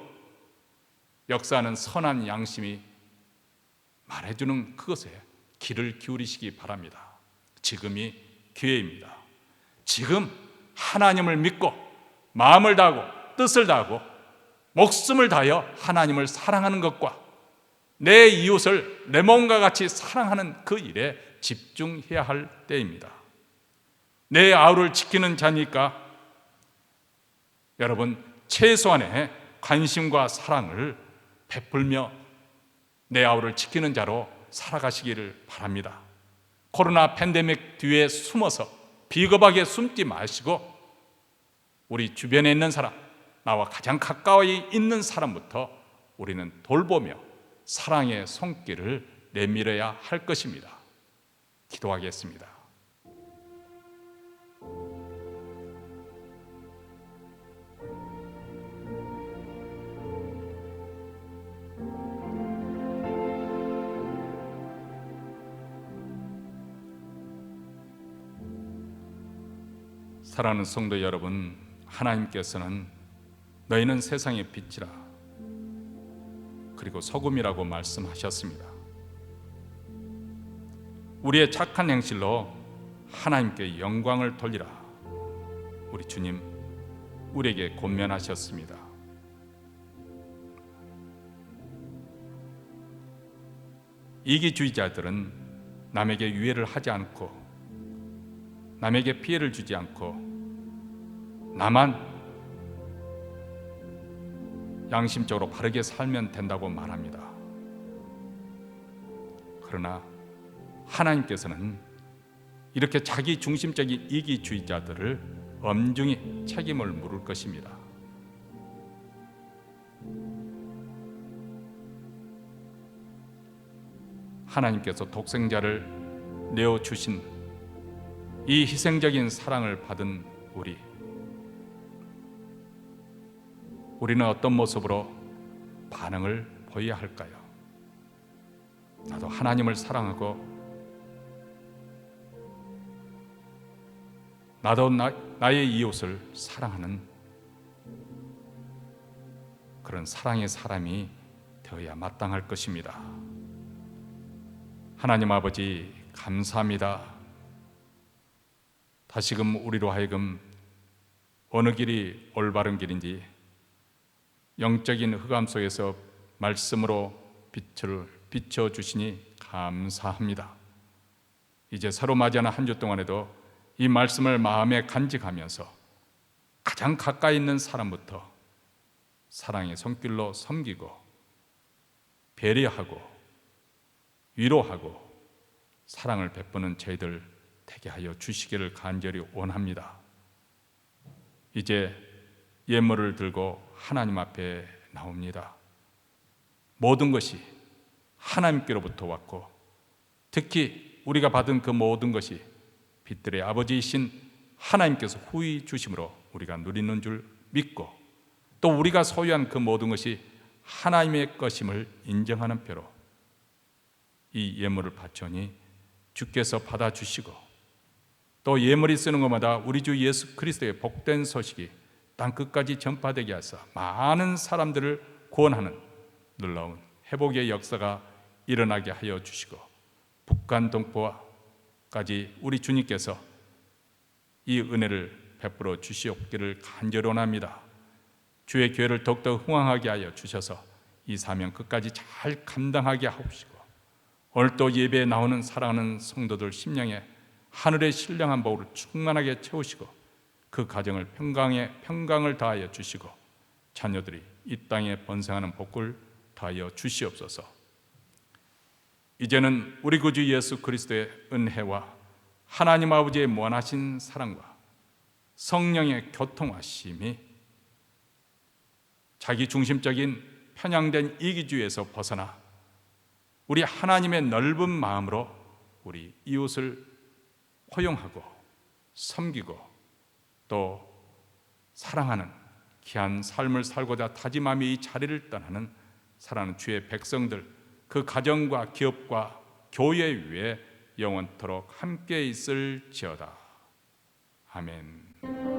역사하는 선한 양심이 말해주는 그것에 귀를 기울이시기 바랍니다. 지금이 기회입니다. 지금 하나님을 믿고 마음을 다하고 뜻을 다하고 목숨을 다하여 하나님을 사랑하는 것과 내 이웃을 내 몸과 같이 사랑하는 그 일에 집중해야 할 때입니다. 내 아우를 지키는 자니까 여러분 최소한의 관심과 사랑을 베풀며 내 아우를 지키는 자로 살아가시기를 바랍니다. 코로나 팬데믹 뒤에 숨어서 비겁하게 숨지 마시고 우리 주변에 있는 사람, 나와 가장 가까이 있는 사람부터 우리는 돌보며 사랑의 손길을 내밀어야 할 것입니다. 기도하겠습니다. 사랑하는 성도 여러분, 하나님께서는 너희는 세상의 빛이라 그리고 소금이라고 말씀하셨습니다. 우리의 착한 행실로 하나님께 영광을 돌리라. 우리 주님 우리에게 권면하셨습니다. 이기주의자들은 남에게 유해를 하지 않고 남에게 피해를 주지 않고 나만 양심적으로 바르게 살면 된다고 말합니다. 그러나 하나님께서는 이렇게 자기 중심적인 이기주의자들을 엄중히 책임을 물을 것입니다. 하나님께서 독생자를 내어주신 이 희생적인 사랑을 받은 우리는 어떤 모습으로 반응을 보여야 할까요? 나도 하나님을 사랑하고 나도 나의 이웃을 사랑하는 그런 사랑의 사람이 되어야 마땅할 것입니다. 하나님 아버지 감사합니다. 다시금 우리로 하여금 어느 길이 올바른 길인지 영적인 흑암 속에서 말씀으로 빛을 비춰주시니 감사합니다. 이제 서로 맞이하는 한 주 동안에도 이 말씀을 마음에 간직하면서 가장 가까이 있는 사람부터 사랑의 손길로 섬기고 배려하고 위로하고 사랑을 베푸는 저희들 되게 하여 주시기를 간절히 원합니다. 이제 예물을 들고 하나님 앞에 나옵니다. 모든 것이 하나님께로부터 왔고 특히 우리가 받은 그 모든 것이 빛들의 아버지이신 하나님께서 후히 주심으로 우리가 누리는 줄 믿고 또 우리가 소유한 그 모든 것이 하나님의 것임을 인정하는 표로 이 예물을 바쳐니 주께서 받아주시고 또 예물이 쓰는 것마다 우리 주 예수 그리스도의 복된 소식이 땅 끝까지 전파되게 하사 많은 사람들을 구원하는 놀라운 회복의 역사가 일어나게 하여 주시고 북한 동포까지 우리 주님께서 이 은혜를 베풀어 주시옵기를 간절히 원합니다. 주의 교회를 더욱더 흥왕하게 하여 주셔서 이 사명 끝까지 잘 감당하게 하옵시고 오늘 또 예배에 나오는 사랑하는 성도들 심령에 하늘의 신령한 복을 충만하게 채우시고 그 가정을 평강을 다하여 주시고 자녀들이 이 땅에 번성하는 복을 다하여 주시옵소서. 이제는 우리 구주 예수 그리스도의 은혜와 하나님 아버지의 무한하신 사랑과 성령의 교통하심이 자기 중심적인 편향된 이기주의에서 벗어나 우리 하나님의 넓은 마음으로 우리 이웃을 포용하고 섬기고 또 사랑하는 귀한 삶을 살고자 다짐하며 이 자리를 떠나는 사랑하는 주의 백성들, 그 가정과 기업과 교회 위에 영원토록 함께 있을지어다. 아멘.